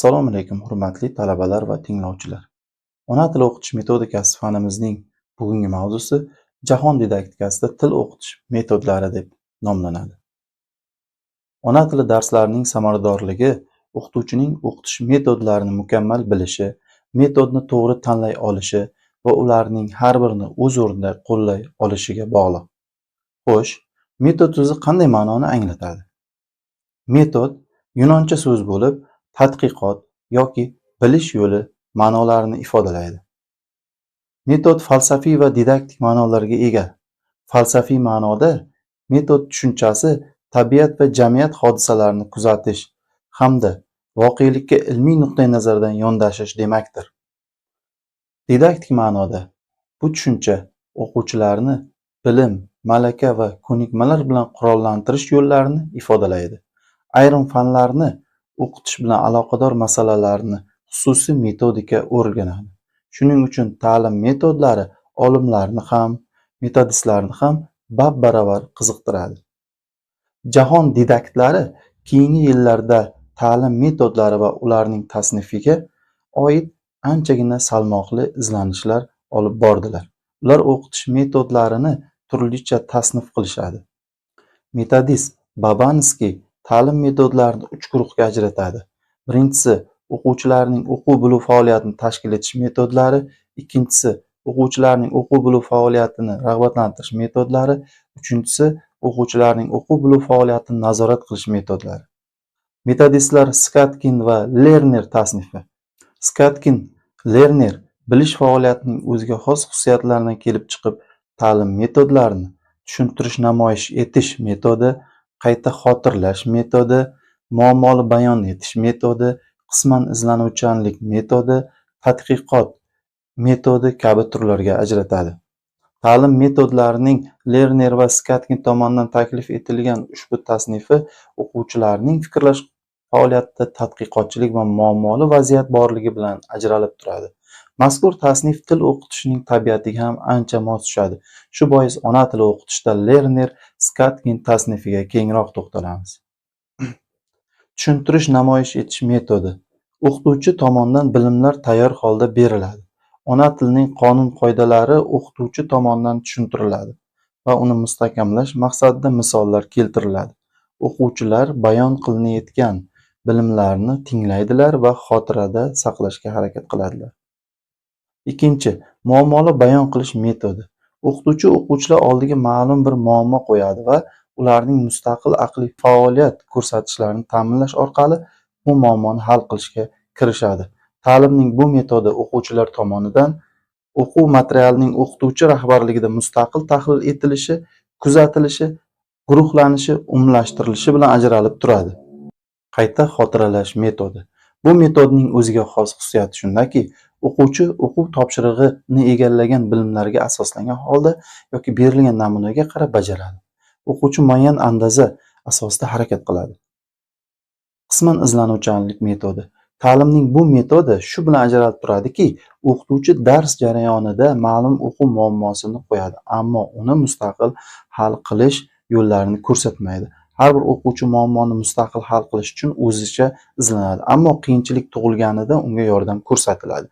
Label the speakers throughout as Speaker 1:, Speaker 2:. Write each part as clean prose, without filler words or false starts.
Speaker 1: Assalomu alaykum, hurmatli talabalar va tinglovchilar. Ona tili o'qitish metodikasi fanimizning bugungi mavzusi jahon didaktikasida til o'qitish metodlari deb nomlanadi. Ona tili darslarining samaradorligi o'qituvchining o'qitish metodlarini mukammal bilishi, metodni to'g'ri tanlay olishi va ularning har birini o'z o'rnida qo'llay olishiga bog'liq. Xo'sh, metod so'zi qanday ma'noni anglatadi? Metod yunoncha so'z bo'lib, tadqiqot yoki bilish yo'li ma'nolarini ifodalaydi. Metod falsafiy va didaktik ma'nolarga ega. Falsafiy ma'noda metod tushunchasi tabiat va jamiyat hodisalarini kuzatish hamda voqelikka ilmiy nuqtai nazardan yondashish demakdir. Didaktik ma'noda bu tushuncha o'quvchilarni bilim, malaka va ko'nikmalar bilan qurollantirish yo'llarini ifodalaydi. Ayrim fanlarni o'qitish bilan aloqador masalalarni xususiy metodika o'rganadi. Shuning uchun ta'lim metodlari olimlarni ham, metodistlarni ham bab-baravar qiziqtiradi. Jahon didaktlari keyingi yillarda ta'lim metodlari va ularning tasnifiga oid anchagina salmoqli izlanishlar olib bordilar. Ular o'qitish metodlarini turlicha tasnif qilishadi. Metodist Babanskiy ta'lim metodlarini 3 guruhga ajratadi. Birinchisi o'quvchilarning o'quv-biluv faoliyatini tashkil etish metodlari, ikkinchisi o'quvchilarning o'quv-biluv faoliyatini rag'batlantirish metodlari, uchinchisi o'quvchilarning o'quv-biluv faoliyatini nazorat qilish metodlari. Metodistlar Skatkin va Lerner tasnifi. Skatkin, Lerner bilish faoliyatining o'ziga xos xususiyatlaridan kelib chiqib, ta'lim metodlarini tushuntirish namoyish etish metodi, qayta xotirlash metodi, muammoni bayon etish metodi, qisman izlanuvchanlik metodi, tadqiqot metodi kabi turlarga ajratadi. Ta'lim metodlarining Lerner va Skatkin tomonidan taklif etilgan ushbu tasnifi o'quvchilarning fikrlash faoliyatida tadqiqotchilik va muammoli vaziyat borligi bilan ajralib turadi. Mazkur tasnif til o'qitishning tabiatiga ham ancha mos tushadi. Shu bois ona tili o'qitishda Lerner, Skatkin tasnifiga kengroq to'xtalamiz. Tushuntirish namoyish etish metodi. O'qituvchi tomonidan bilimlar tayyor holda beriladi. Ona tilining qonun-qoidalari o'qituvchi tomonidan tushuntiriladi va uni mustahkamlash maqsadida misollar keltiriladi. O'quvchilar bayon qilinayotgan bilimlarni tinglaydilar va xotirada saqlashga harakat qiladilar. Ikkinchi, muammoli bayon qilish metodi. O'qituvchi o'quvchilar oldiga ma'lum bir muammo qo'yadi va ularning mustaqil aqliy faoliyat ko'rsatishlarini ta'minlash orqali bu muammoni hal qilishga kirishadi. Ta'limning bu metodi o'quvchilar tomonidan o'quv materialining o'qituvchi rahbarligida mustaqil tahlil etilishi, kuzatilishi, guruhlanishi, umumlashtirilishi bilan ajralib turadi. Qayta xotiralash metodi. Bu metodning o'ziga xos xususiyati shundaki, o'quvchi o'quv topshirig'ini egallagan bilimlarga asoslangan holda yoki berilgan namunaga qarab bajaradi. O'quvchi muayyan andoza asosida harakat qiladi. Qisman izlanuvchanlik metodi. Ta'limning bu metodi shu bilan ajralib turadiki, o'qituvchi dars jarayonida ma'lum o'quv muammosini qo'yadi, ammo uni mustaqil hal qilish yo'llarini ko'rsatmaydi. Har bir o'quvchi muammoni mustaqil hal qilish uchun o'zicha izlanadi, ammo qiyinchilik tug'ilganida unga yordam ko'rsatiladi.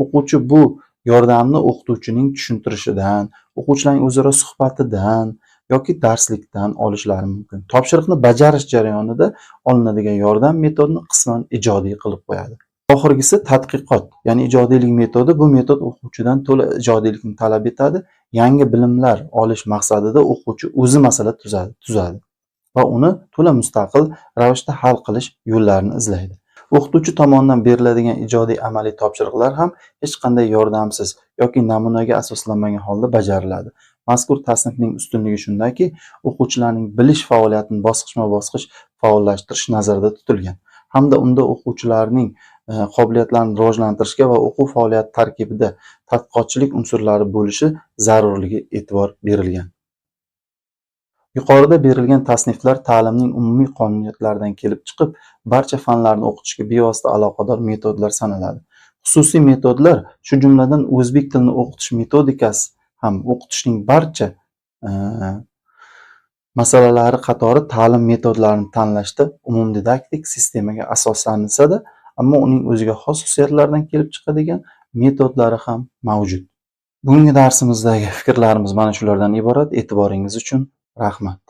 Speaker 1: O'quvchi bu yordamni o'qituvchining tushuntirishidan, o'quvchilarning o'zaro suhbatidan yoki darslikdan olishlari mumkin. Topshiriqni bajarish jarayonida olinadigan yordam metodini qisman ijodiy qilib qo'yadi. Oxirgisi tadqiqot, ya'ni ijodiylik metodi. Bu metod o'quvchidan to'la ijodiylikni talab etadi. Yangi bilimlar olish maqsadida o'quvchi o'zi masala tuzadi va uni to'la mustaqil ravishda hal qilish yo'llarini izlaydi. O'qituvchi tomonidan beriladigan ijodiy amaliy topshiriqlar ham hech qanday yordamsiz yoki namunaga asoslanmagan holda bajariladi. Mazkur tasnifning ustunligi shundaki, o'quvchilarning bilish faoliyatini bosqichma-bosqich faollashtirish nazarda tutilgan hamda unda o'quvchilarning qobiliyatlarini rivojlantirishga va o'quv faoliyati tarkibida tadqiqotchilik unsurlari bo'lishi zarurligi e'tibor berilgan. Yuqorida berilgan tasniflar ta'limning umumiy qonuniyatlaridan kelib chiqib, barcha fanlarni o'qitishga bevosita aloqador metodlar sanaladi. Xususiy metodlar, shu jumladan o'zbek tilini o'qitish metodikasi ham o'qitishning barcha masalalari qatori ta'lim metodlarini tanlashda umumdidaktik sistemaga asoslansa-da, ammo uning o'ziga xos xususiyatlaridan kelib chiqadigan metodlari ham mavjud. Bugungi darsimizdagi fikrlarimiz mana shulardan iborat. E'tiboringiz uchun rahmat.